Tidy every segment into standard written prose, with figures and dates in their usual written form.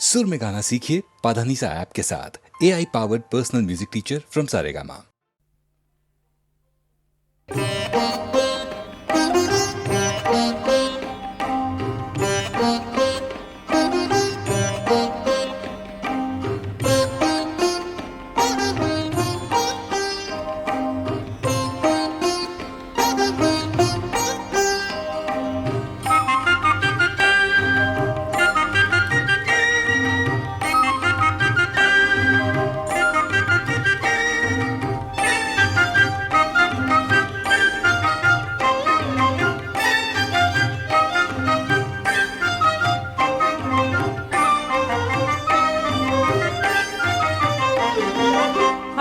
सुर में गाना सीखिए पाधानीसा ऐप के साथ। AI powered personal music teacher from Saregama.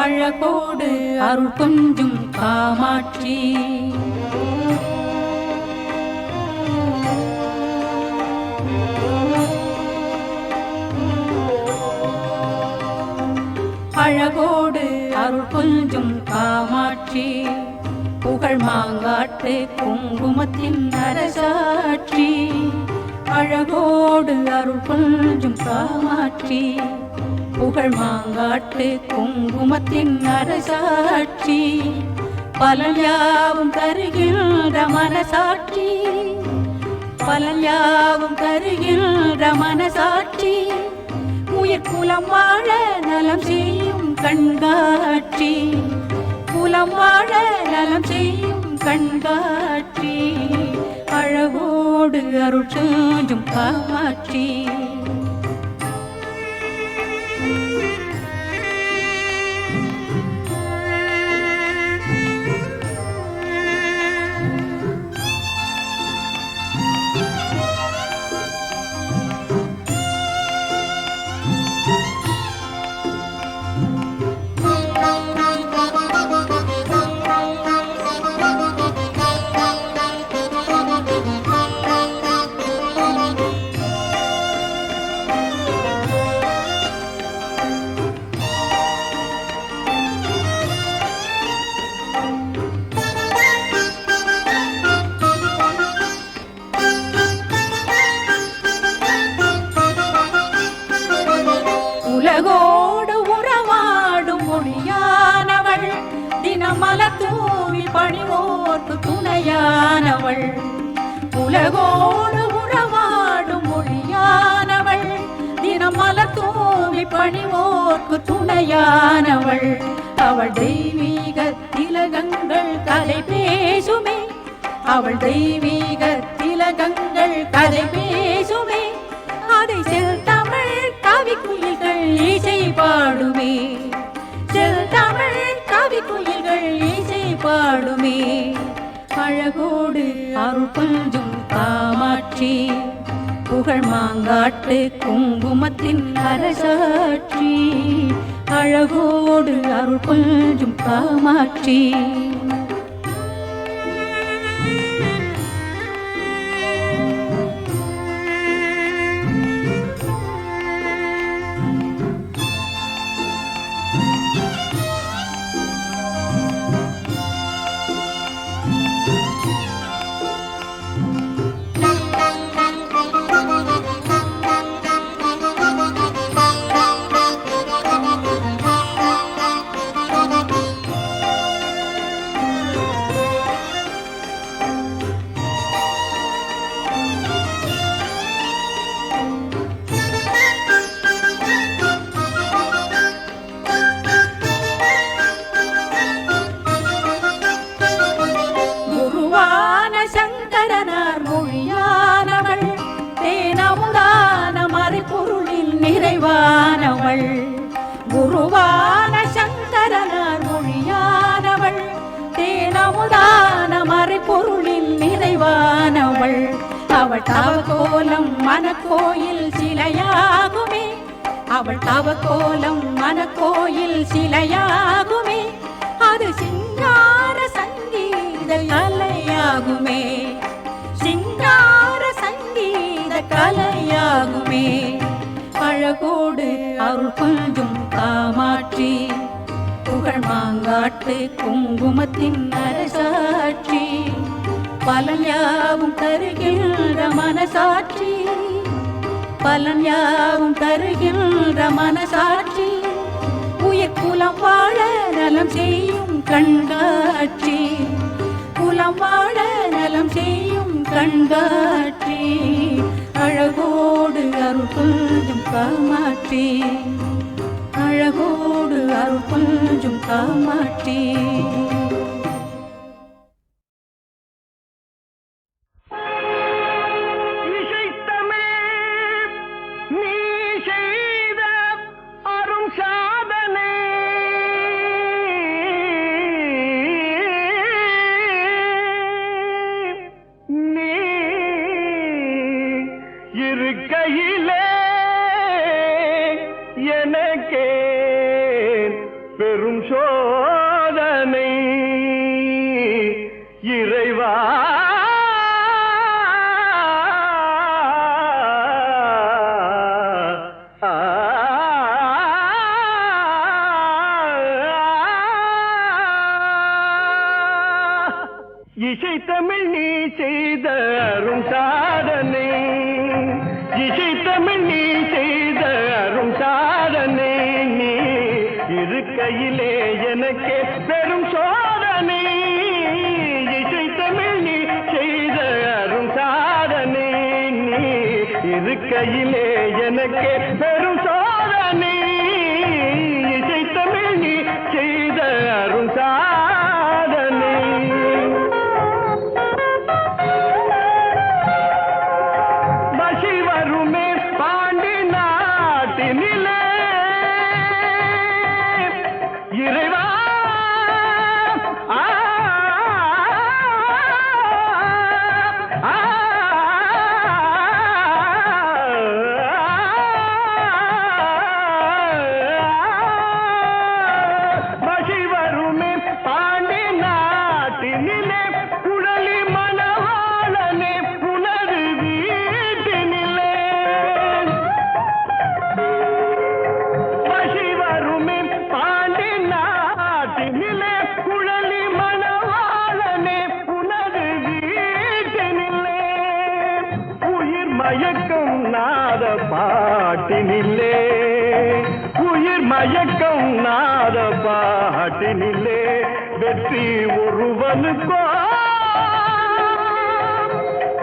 அழகோடு அருள் கொஞ்சும் காமாட்சி, அழகோடு அருள் கொஞ்சும் காமாட்சி, புகழ் மாங்காட்டு குங்குமத்தின் அரசாட்சி. அழகோடு அருள் கொஞ்சும் காமாட்சி, புகழ் மாங்காட்டு குங்குமத்தின் அரசாட்சி. பலன் யாவும் தருகின்ற மனசாட்சி, பலன் யாவும் தருகின்ற மனசாட்சி. உயிர் குலம் வாழ நலம் செய்யும் கண்காட்சி, குலம் வாழ நலம் செய்யும் கண்காட்சி. அழகோடு அருள் செஞ்சும் காமாட்சி. உலகோடு உறவாடும் மொழியானவள், தினமலர் தூவி பணிவோர்க்கு துணையானவள். உலகோடு உறவாடும் மொழியானவள், தினமலர் தூவி பணிவோர்க்கு துணையானவள். அவள் தெய்வீக திலகங்கள் கதை பேசுமே, அவள் தெய்வீக திலகங்கள் கதை பேசுமே. அதை செல் தமிழ் கவிக்குயில்கள் இசை பாடுமே, செல் தமிழ் கவிக்குயில்கள் இசை பாடுமே. அழகோடு அருள் கொஞ்சும் காமாட்சி, புகழ் மாங்காட்டு குங்குமத்தின் அரசாட்சி. அழகோடு அருள் கொஞ்சும் காமாட்சி. சங்கரனார் மொழியானவள், தேனமுதான மறைபொருளின் நிறைவானவள். குருவான சங்கரனார் மொழியானவள், தேனமுதான மறைபொருளின் நிறைவானவள். அவள் தவக்கோலம் மனக்கோயில் சிலையாகுமே, அவள் தவக்கோலம் மனக்கோயில் சிலையாகுமே. அது சிங்கார சங்கீத கலையாகுமே, சிங்கார சங்கீத கலையாகுமே. அழகோடு அருள் கொஞ்சும் காமாட்சி, புகழ் மாங்காட்டு குங்குமத்தின் அரசாட்சி. பலன் யாவும் தருகின்ற மனசாட்சி, பலன் யாவும் தருகின்ற மனசாட்சி உயிர் குலம் வாழ நலம் செய்யும் கண்காட்சி குலம் வாழ நலம் செய்யும் கண்காட்சி அழகோடு அருள் கொஞ்சம் காமாட்சி அழகோடு அருள் கொஞ்சம் காமாட்சி இருக்கையிலே எனக்கே பெரும் சோதனை இறைவா இசை தமிழ் நீ செய்த அரும் சாதனை இசை தமிழ் நீ செய்த அரும் சாதனை நீ இருக்கையிலே எனக்கே பெரும் சோதனை இசை தமிழ் நீ செய்த அரும் சாதனை நீ இருக்கையிலே எனக்கே பெரும் சோதனை இசை தமிழ் நீ செய்த அரும் சாதனை இறைவா பசி வருமே பாண்டி நாட்டினிலே குழலி மணவாளனே புனது வீட்டினிலே பசி வருமே பாண்டி நாட்டினிலே குழலி மணவாளனே புனது வீட்டினிலே உயிர் மயக்கம் நாத பாட்டினிலே உயிர் மயக்கம் நாத பாட்டினிலே வெற்றி ஒருவனுக்கோ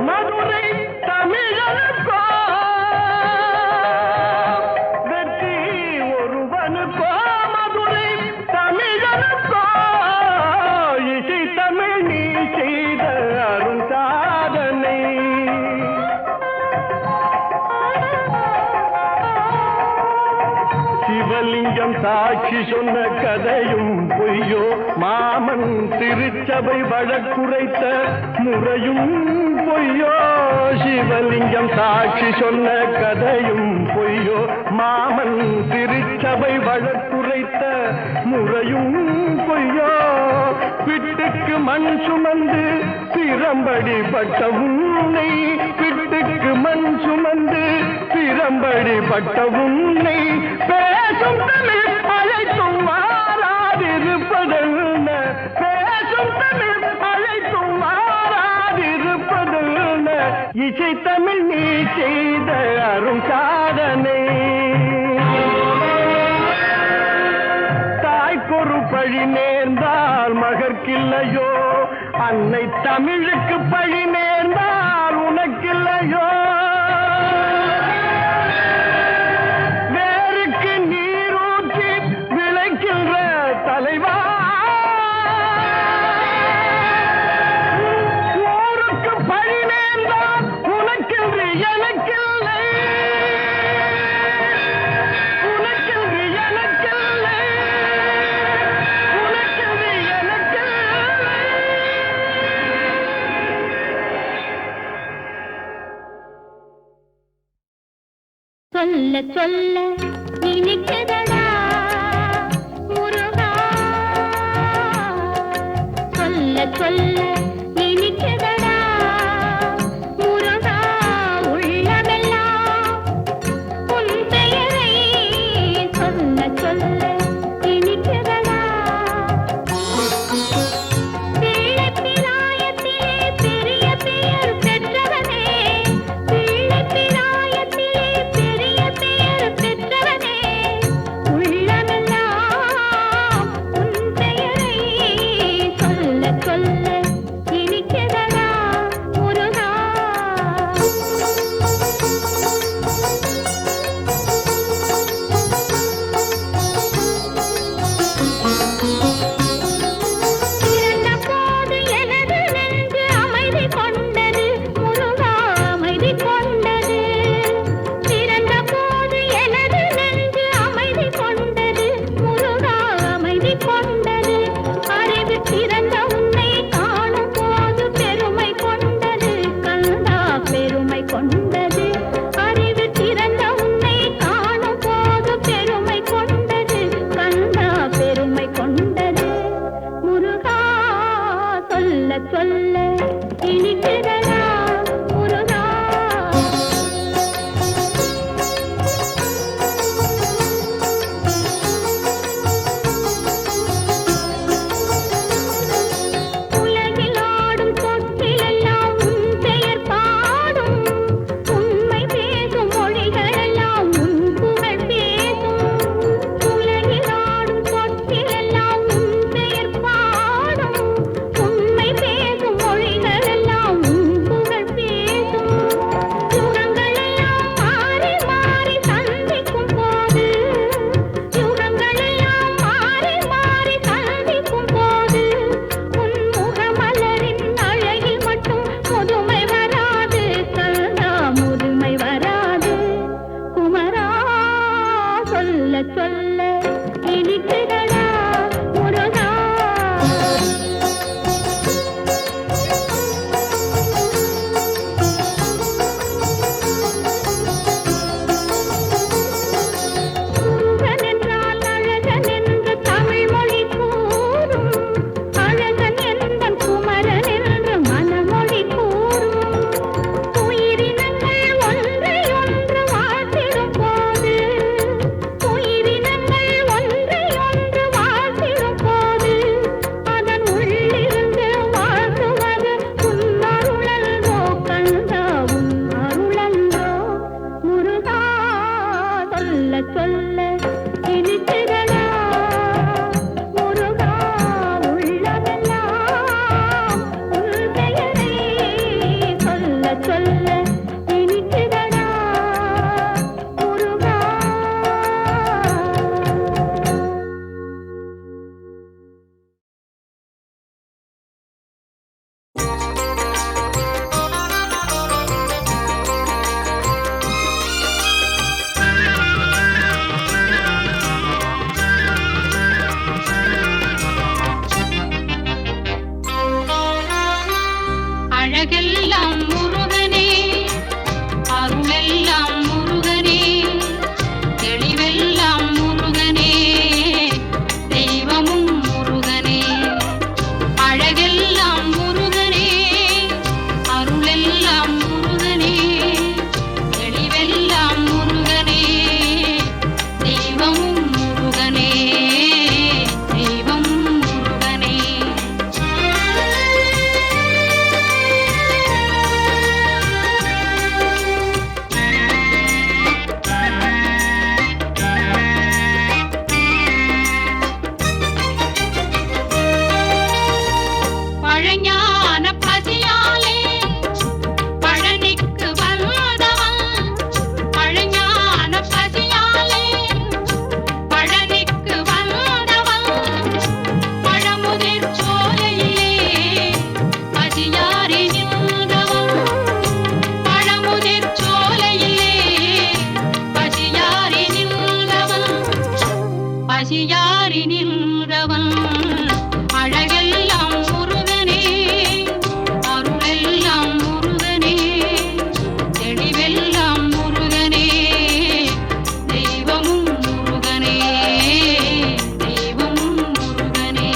மதுரை தமிழனுக்கோ வெற்றி ஒருவனுக்கோ மதுரை தமிழனுக்கோ இசை தமிழ் நீ செய்த அரும் சாதனை சிவலிங்கம் சாட்சி சொன்ன கதையும் பொய்யோ மாமன் திருச்சபை வழக்குரைத்த முறையும் பொய்யோ சிவலிங்கம் சாட்சி சொன்ன கதையும் பொய்யோ மாமன் திருச்சபை வழக்குரைத்த முறையும் பொய்யோ பிட்டுக்கு மண் சுமந்து பிரம்படி பட்ட உன்னை பிட்டுக்கு மண் சுமந்து பிரம்படி பட்ட உன்னை பேசும் தமிழ் அழைத்தும் மாறாதிருப்பதென்ன பேசும் தமிழ் அழைத்தும் மாறாதிருப்பதென்ன இசை தமிழ் நீ செய்த அரும் சாதனை தாய்க்கொரு பழி நேர்ந்தால் மகற்கில்லையோ அன்னை தமிழுக்கு பழி நேர்ந்தால் உனக்கில்லையோ வேருக்கு நீரூற்றி விளைக்கின்ற தலைவா ஊருக்கு பழி நேர்ந்தால் உனக்கென்று எனக்கில்லை உனக்கென்று எனக்கில்லை உனக்கென்று எனக்கில்லை சொல்ல சொல்ல இனிக்குதடா முருகா சொல்ல சொல்ல இனிக்குதடா முருகா உள்ளமெல்லாம் உன் பெயரை சொல்ல சொல்ல இனிக்குதடா பிள்ளை பிராயத்திலே பெரிய பெயர் பெற்றவனே பிள்ளை பிராயத்திலே பெரிய பெயர் சொல்ல சொல்ல இனிக்குதடா முருகா. முருகன் என்றால் அழகன் என்று தமிழ் மொழி கூறும். அழகன் என்பன் குமரன் என்று மனமொழி கூறும். உயிரினங்கள் ஒன்றை ஒன்று வாழ்த்திடும் போது, உயிரினங்கள் ஒன்றை ஒன்று வாழ்த்திடும் போது, அதன் உள்ளிருந்து வாழ்த்துவது உன் அருளன்றோ கந்தா, உன் அருளன்றோ முருகா. சொல்ல சொல்ல இனிக்குதடா முருகா. உள்ளமெல்லாம் உன் பெயரை சொல்ல சொல்ல இனிக்குதடா முருகா. அழகெல்லாம் முருகனே, அருளெல்லாம் முருகனே, தெளிவெல்லாம் முருகனே, தெய்வமும் முருகனே. அழகெல்லாம் முருகனே, அருளெல்லாம் முருகனே, தெளிவெல்லாம் முருகனே, தெய்வமும் முருகனே, தெய்வம் முருகனே. பழஞான பசியாலே பழனிக்கு வந்தவன், பழஞான பசியாலே பழனிக்கு வந்தவன், பழமுதிர் சோலையிலே பசியாரி நின்றவன், பழமுதிர் சோலையிலே பசியாரி நின்றவன், பசியாரி நின்றவன். அழகெல்லாம் முருகனே, அருளெல்லாம் முருகனே, தெளிவெல்லாம் முருகனே, தெய்வமும் முருகனே, தெய்வம் முருகனே.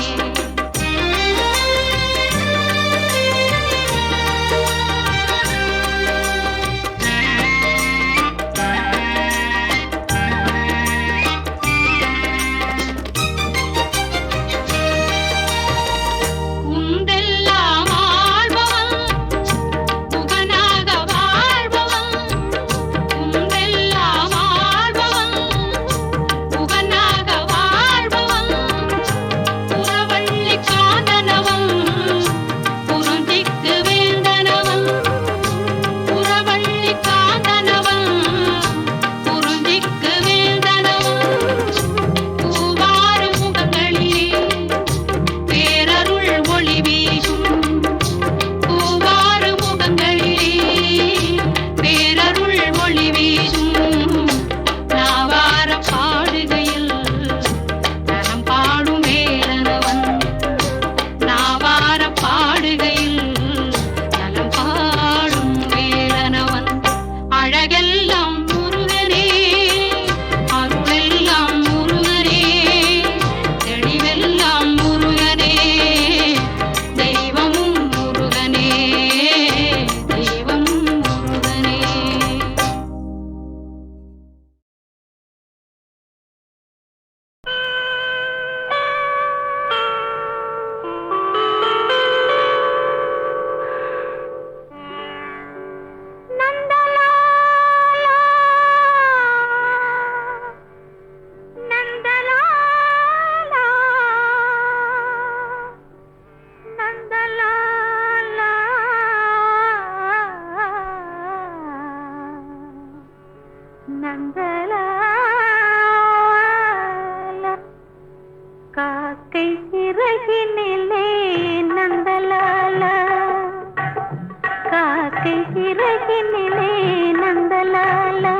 இறகினிலே நந்தலாலா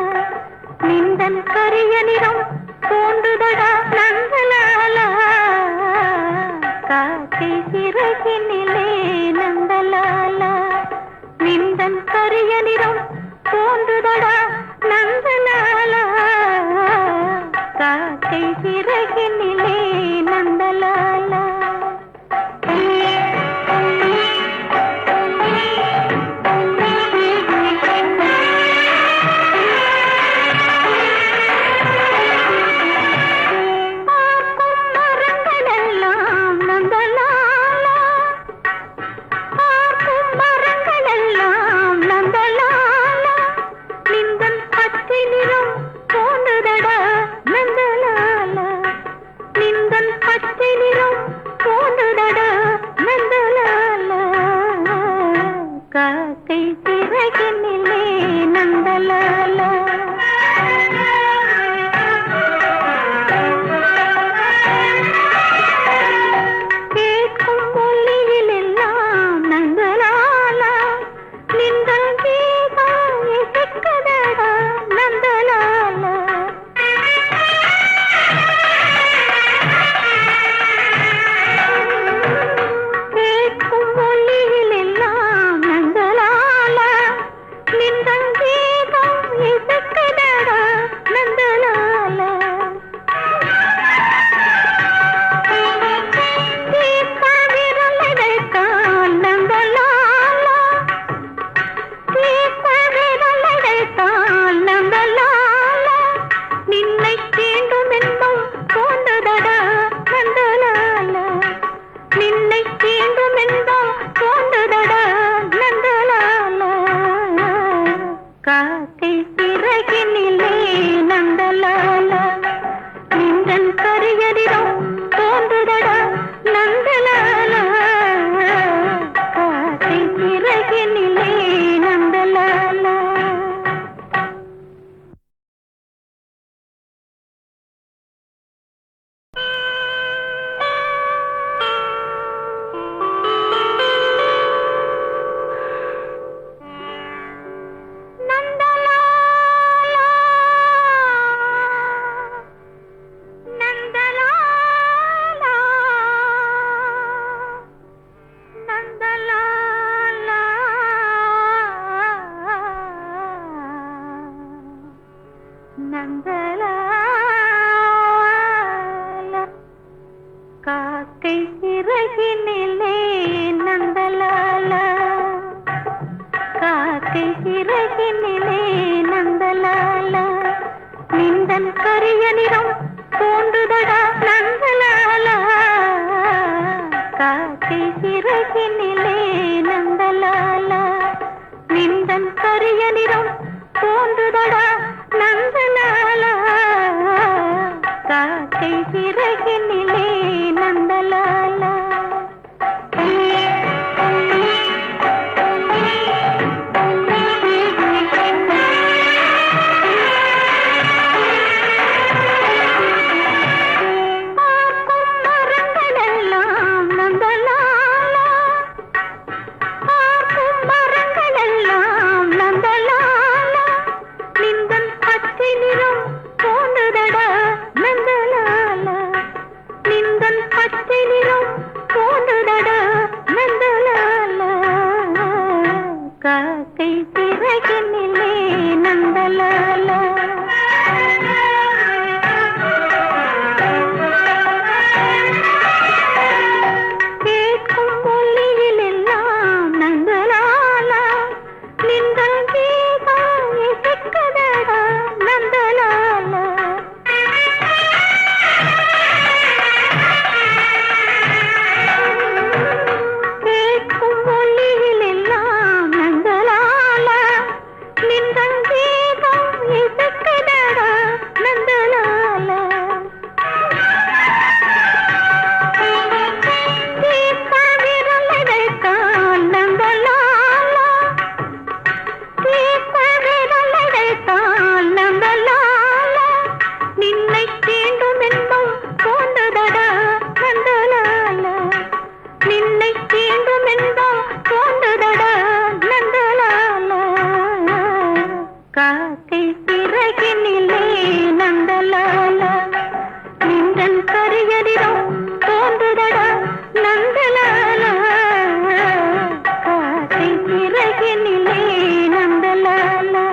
நிந்தன் கரிய நிறம் நந்தலாலா காக்கை சிறகினிலே நந்தலாலா காக்கை சிறகினிலே நந்தலாலா நிந்தன் கரிய நிறம் தோன்றுதடா நந்தலாலா காக்கை சிறகினிலே நந்தலாலா நிந்தன் கரிய நிறம் தோன்றுதடா நந்தலாலா காக்கை சிறகினிலே நந்தலாலா காக்கை சிறகினிலே நந்தலாலா கேட்கும் ஒலியிலெல்லாம் நந்தலாலா நின்றல் கீதம் இசைக்குதடா நந்தலாலா கேட்கும் ஒலியிலெல்லாம் நந்தலாலா நின்றல் கீதம் இசைக்குதடா நந்தலாலா தீர்த்த விரலடைத்தான் நந்தலாலா தீர்த்த விரலடைத்தான் நந்தலாலா நின்னை தீண்டும் இன்பம் தோன்றுதடா நந்தலாலா நின்னை தீண்டும் இன்பம் தோன்றுதடா நந்தலாலா காக்கை சிறகினிலே நந்தலாலா நின்றன் கரியரிடம் தோன்றுதடா நந்தலாலா காக்கை சிறகினிலே நந்தலாலா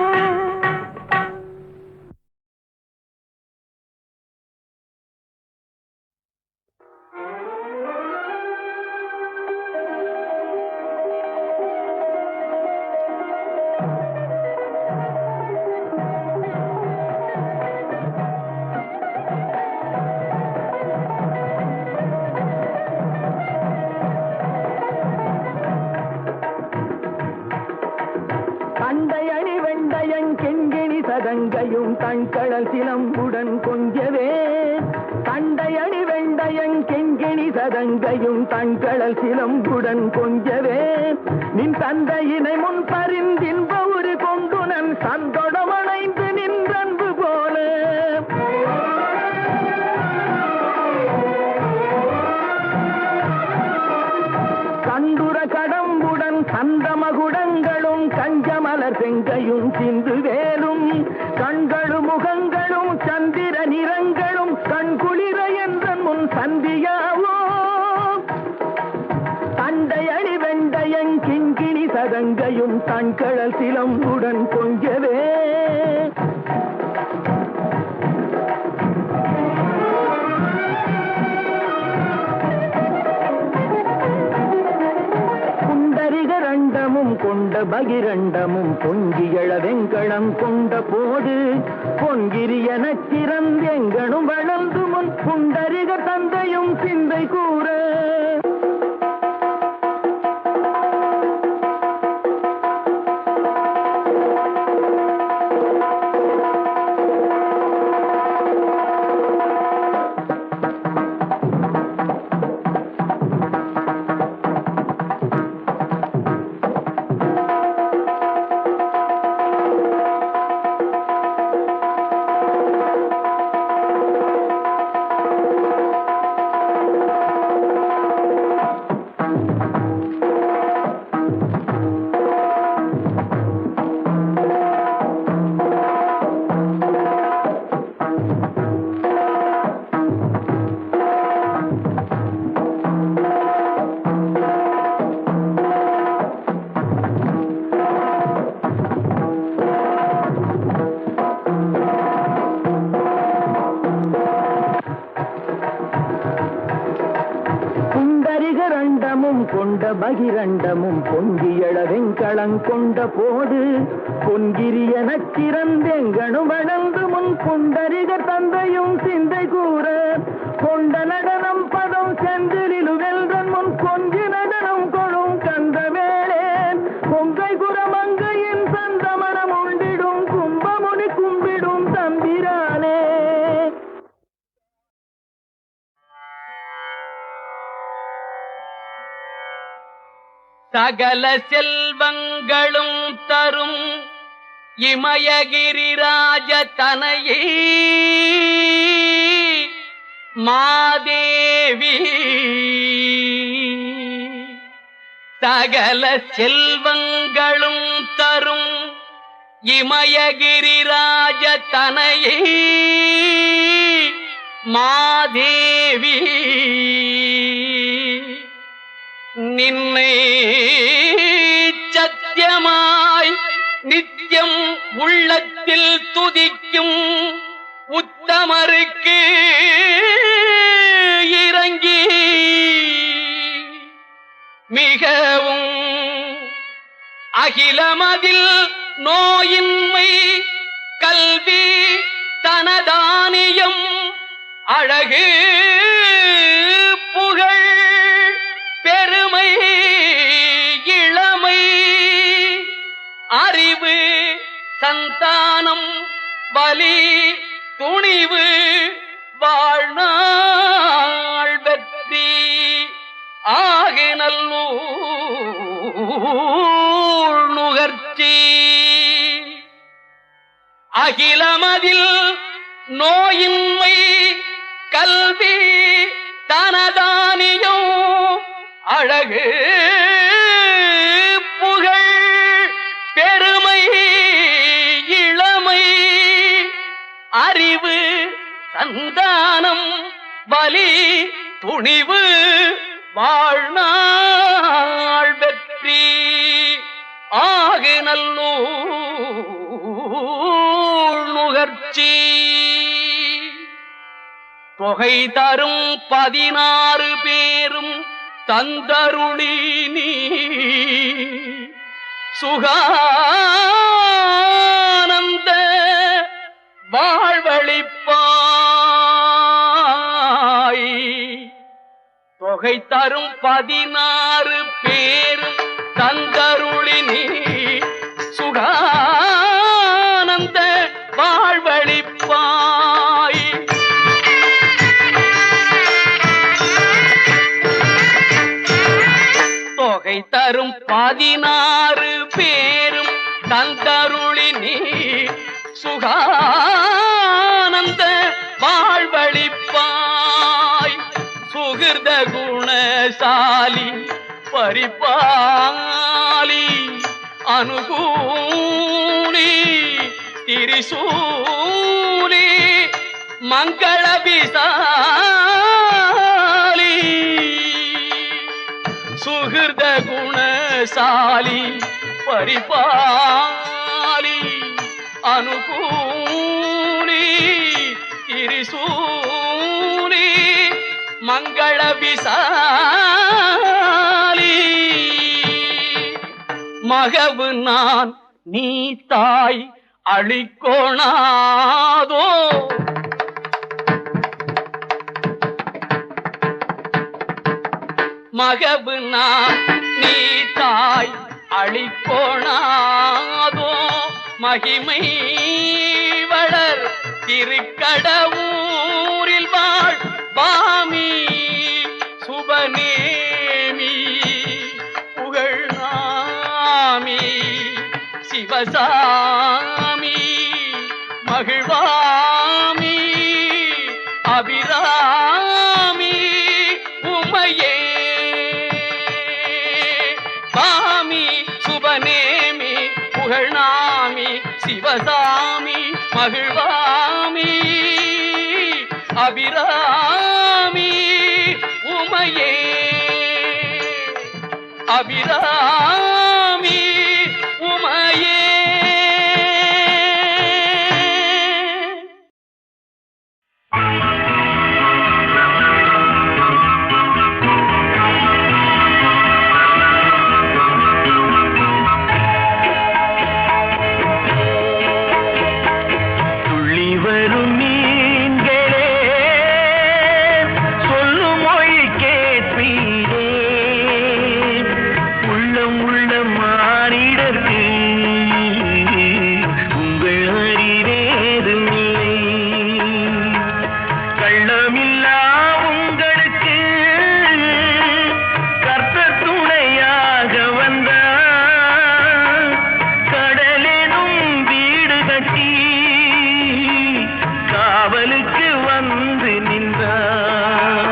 கண்டையணி வெண்டையன் கெண்கிணி சதங்கையும் தண்கடல் சிலம்புடன் கொஞ்சவே கண்டையணி வெண்டையன் கெண்கிணி சதங்கையும் தண்கடல் சிலம்புடன் கொஞ்சவே நின் தந்தையினை முன் பரிந்தின்ப உரு கொண்டு நன் சந்தொடமணைந்து நின்றன்பு போல கண்டுர கடம்புடன் சந்தமகுடங்களும் கஞ்சமலர் செங்கையும் சிந்து வேலும் கண்களும் முகங்களும் சந்திர நிறங்களும் கண்குளிர என்ற முன் சந்தியாவோ தண்டையணி வெண்டையன் கிண்கிணி சதங்கையும் தண்கடல் சிலம்புடன் கொஞ்சவே புண்டரிகரண்டமும் கொண்ட பகிரண்டமும் பொங்கியழ வெங்கடம் கொண்ட போது பொங்கிரியனச் சிறந்தெங்கனும் வளர்ந்து முன் புண்டரிக தந்தையும் சிந்தை கூற கொண்ட பகிரண்டமும் பொங்கியள வெங்களங்கொண்ட போது பொன்கிரிய நச்சிறந்தெங்கனும் வளர்ந்து முன் புண்டரிக தந்தையும் சிந்தை கூற கொண்ட நடனம் பதம் செந்திலிலு வெல்றன் முன் கொஞ்சி நடனம் கொழும் கந்த வேளேன் கொங்கை குரமங்கையின் சந்தமனம் உண்டிடும் கும்பமுனி கும்பிடும் தம்பிரானே. சகல செல்வங்களும் தரும் இமயகிரிராஜ தனையே மாதேவி. சகல செல்வங்களும் தரும் இமயகிரிராஜ தனையே மாதேவி. நின்னை சத்தியமாய் நித்தியம் உள்ளத்தில் துதிக்கும் உத்தமருக்கு இறங்கி மிகவும் அகிலமதில் நோயின்மை கல்வி தனதானியம் அழகு புகழ் பெருமை இளமை அறிவு சந்தானம் பலி துணிவு வாழ்நாள் வெற்றி ஆகு நல்லூர் நுகர்ச்சி. அகிலமதில் நோயின்மை கல்வி தனதானியம் அழகு புகழ் பெருமை இளமை அறிவு சந்தானம் பலி துணிவு வாழ்நாள் வெற்றி ஆகு நல்லூர் நுகர்ச்சி. தொகை தரும் 16 பேரும் தந்தருளி நீ சுகானந்த வாழ்வழிப்பாய். தொகை தரும் 16 பேரும் தந்தருளி நீ சுகானந்த வாழ்வழிப்பாய். தொகை தரும் 16 பேரும் தந்தருளி நீ சுகானந்த வாழ்வழிப்பாய். சுகிர்த குணசாலி பரிபாலி அனுகூலி திரிசூலி மங்கள விசாலி. சுகிர்த குணசாலி பரிபாலி அனுகூலி திரிசூலி மங்கள விசாலி. மகவு நான் நீ தாய் அழிக்கோணாதோ. மகவு நான் நீ தாய் அழிக்கோணாதோ. மகிமை வளர் திருக்கடவூரில் வாழ் பாமி சுபநேமி புகழ்நாமி சிவசாமி மகிழ்வாமி அபிராமி உமையே. பாமி சுபநேமி புகழ்நாமி சிவசாமி மகிழ்வாமி அபிராமி உமையே. அபிராமி உமையே. தெய்வமில்லா உங்களுக்கு கர்த்தர் துணையாக வந்தார். கடலெனும் வீடு கட்டி காவலுக்கு வந்து நின்றார்.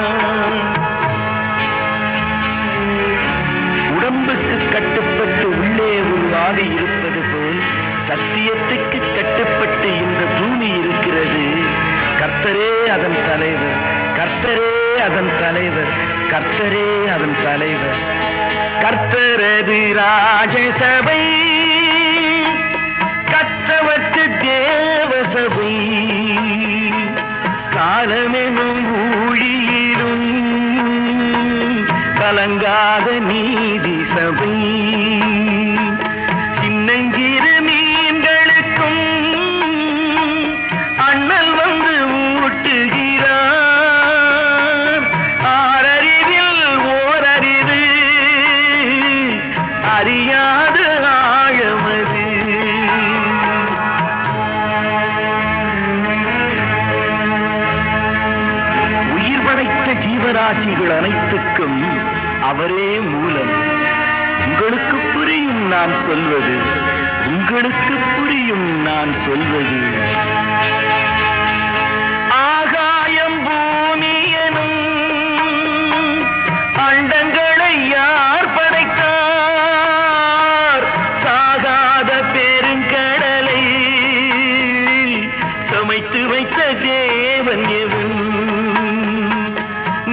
உடம்புக்கு கட்டுப்பட்டு உள்ளே ஒரு ஆவி இருப்பது போல் சத்தியத்துக்கு கட்டுப்பட்டு இந்த பூமி இருக்கிறது. கர்த்தரே அதன் தலைவர், கர்த்தரே அதன் தலைவர், கர்த்தரே அதன் தலைவர். கர்த்தரது ராஜசபை, கர்த்தவற்று தேவசபை. காலமெனும் ஊழியிலும் கலங்காத நீதி சபை. சின்னஞ்சிறு மீன்களுக்கும் அண்ணல் வந்து ஊட்டுகிறார். ஆறறிவில் ஓரறிவு அறியாத ஆழமது. உயிர் படைத்த ஜீவராசிகள் அனைத்துக்கும் அவரே மூலம். உங்களுக்கு புரியும் நான் சொல்வது, உங்களுக்கு புரியும் நான் சொல்வது. ஆகாயம் பூமி எனும் அண்டங்களை யார் படைத்தார்? சாகாத பெருங்கடலை சமைத்து வைத்த தேவன் எவன்?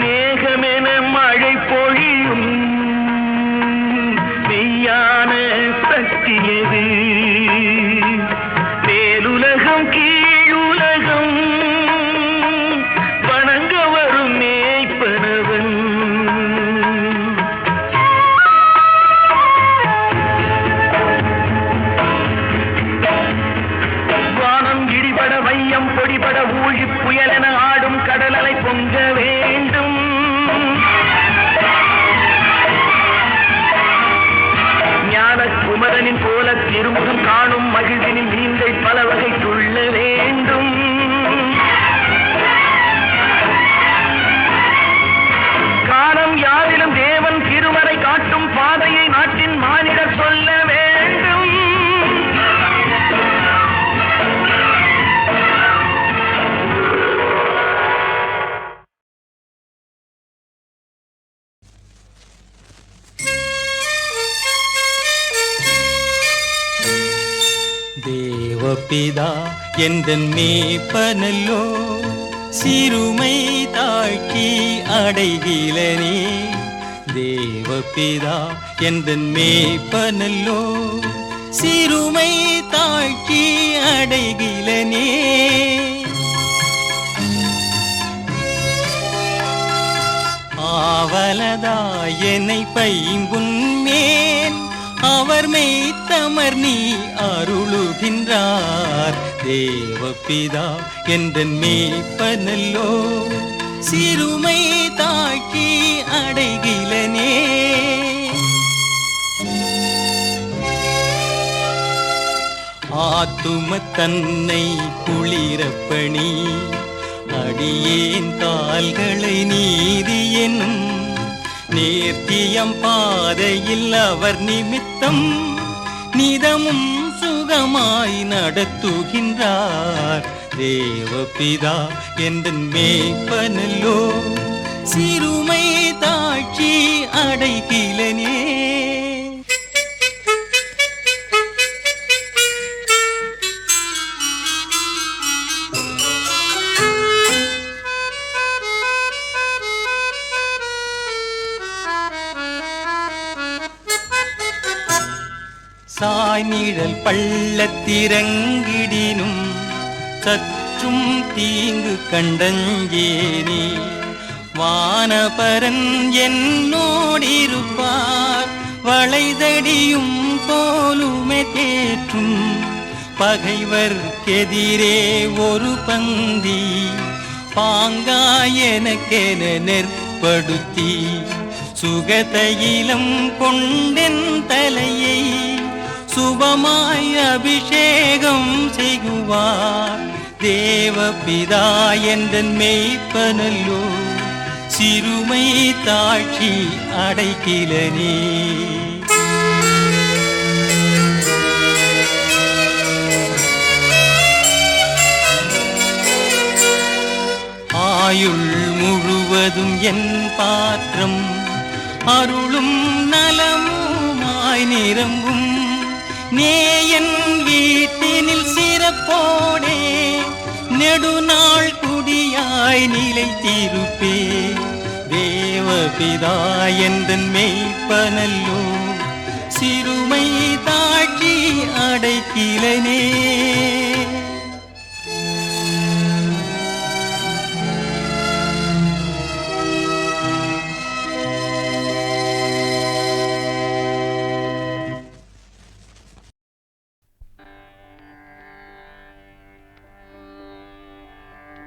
மேகமென மழை பொழியும் மெய்யான சக்தி எது? மேலுலகம் கீழுலகம் வணங்க வரும் மேய்ப்பனவன். வானம் இடிபட வையம் பொடிபட ஊழி புயலென ஆடும் கடலலை பொங்க வேண்டும். ஞான குமரனின் போல திருமுகம் காணும் மகிழ்வினில் மீன்கள் பல வகை துள்ள வேண்டும். காலம் யாரிலும் தேவன் திருமறை காட்டும் பாதையை நாட்டின் மானிடர் சொல்ல வேண்டும். தேவபிதா எந்தன் மேய்ப்பனல்லோ, சிறுமை தாழ்ச்சி அடைகிலனே. தேவபிதா எந்தன் மேய்ப்பனல்லோ, சிறுமை தாழ்ச்சி அடைகிலனே. ஆவலதாய் என்னை பைம்புன்மேன் அவர் மெய்த்தமர் நீ அருளுகின்றார். தேவபிதா எந்தன் மேய்ப்பனல்லோ, சிறுமை தாக்கி அடைகிலனே. ஆத்தும தன்னை குளிரப்பணி, அடியேன் கால்களை நீதி என்னும் நேர்த்தியம் பாதையில் அவர் நிமித்தம் நிதமும் சுகமாய் நடத்துகின்றார். தேவபிதா எந்தன் மேய்ப்பனல்லோ, சிறுமை தாழ்ச்சி அடைகிலனே. சாய்நிழல் பள்ளத்திறங்கிடினும் சற்றும் தீங்கு கண்டஞ்சேனே. வானபரன் என்னோடிருப்பார், வளைதடியும் போலுமே தேற்றும். பகைவர்க்கெதிரே ஒரு பந்தி பாங்காயனக்கென நெற்படுத்தி, சுகதையிலம் கொண்டென் தலையை சுபமாய் அபிஷேகம் செய்குவார். தேவபிதா எந்தன் மெய்ப்பனல்லோ சிறுமை தாழ்ச்சி அடைக்கிலனே. ஆயுள் முழுவதும் என் பாத்திரம் அருளும் நலமுமாய் நிரம்பும். நேயன் வீட்டினில் சிறப்போடே நெடுநாள் குடியாய் நிலைத்திருப்பே. தேவபிதா எந்தன் மெய்ப்பனல்லோ சிறுமை தாழ்ச்சி அடைக்கிலனே.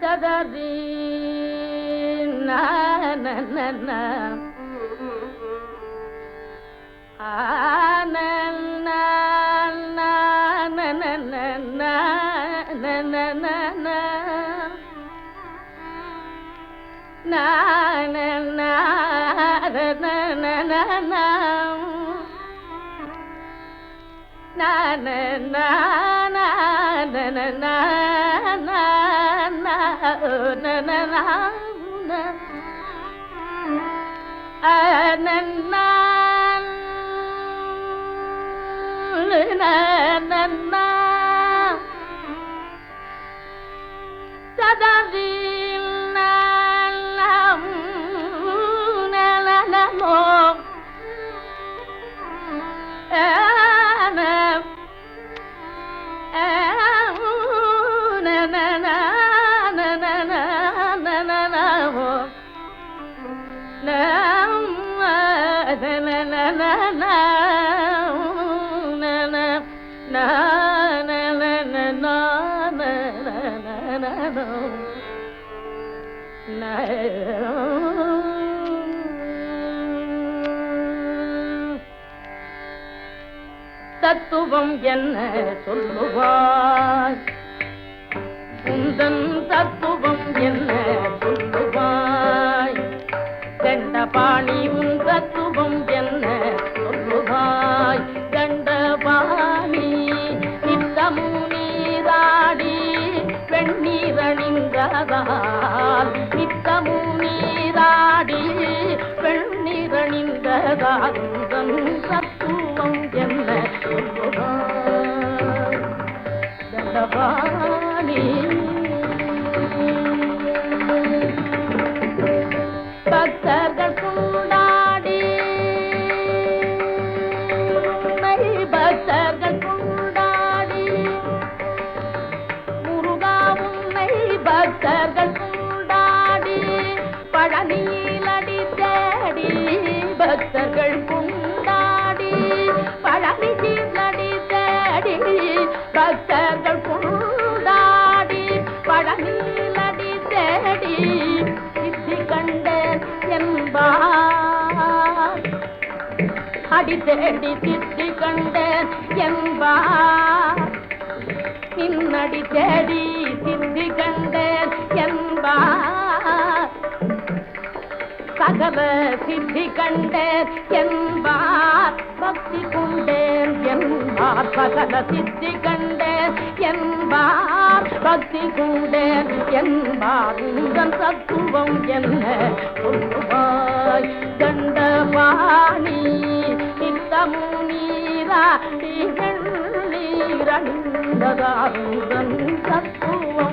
சதரி நா நா நா நா ஆ நா நா நா நா நா நா நா நா நா நா நா நா நா நா நா நா நா தத்துவம் என்ன சொல்லுவாய், உந்தன் தத்துவம் என்ன சொல்லுவாய், தண்டபாணி உன் தத்துவம் என்ன சொல்லுவாய். தண்டபாணி நித்தமும் நீராடி வெண்ணீரணிந்ததால், நித்தமும் நீராடி வெண்ணீரணிந்ததால் உந்தன் தத்துவம் என்ன சொல்லுவாய். தண்டபாணி பக்தர்கள் கொண்டாடி, பக்தர்கள் கொண்டாடி முருகா உன்னை பக்தர்கள் கொண்டாடி பழனியில் அடி தேடி, பக்தர்கள் கொண்டாடி பழனியில் அடி தேடி, பக்தர்கள் கொண்டாடி பழனியில் அடி தேடி சித்தி கண்டேன் என்பார். அடி தேடி சித்தி கண்டேன் என்பார், நின்னடி தேடி சித்தி கண்டேன் என்பார். சகல சித்தி கண்டேன் என்பார், பக்தி கொண்டேன் என்பார். சகல சித்தி கண்டேன் என்பார், பக்தி கொண்டேன் என்பார். உந்தன் தத்துவம் என்ன சொல்லுவாய். தண்டபாணி நித்தமும் நீராடி வெண்ணீரணிந்ததால் உந்தன் தத்துவம்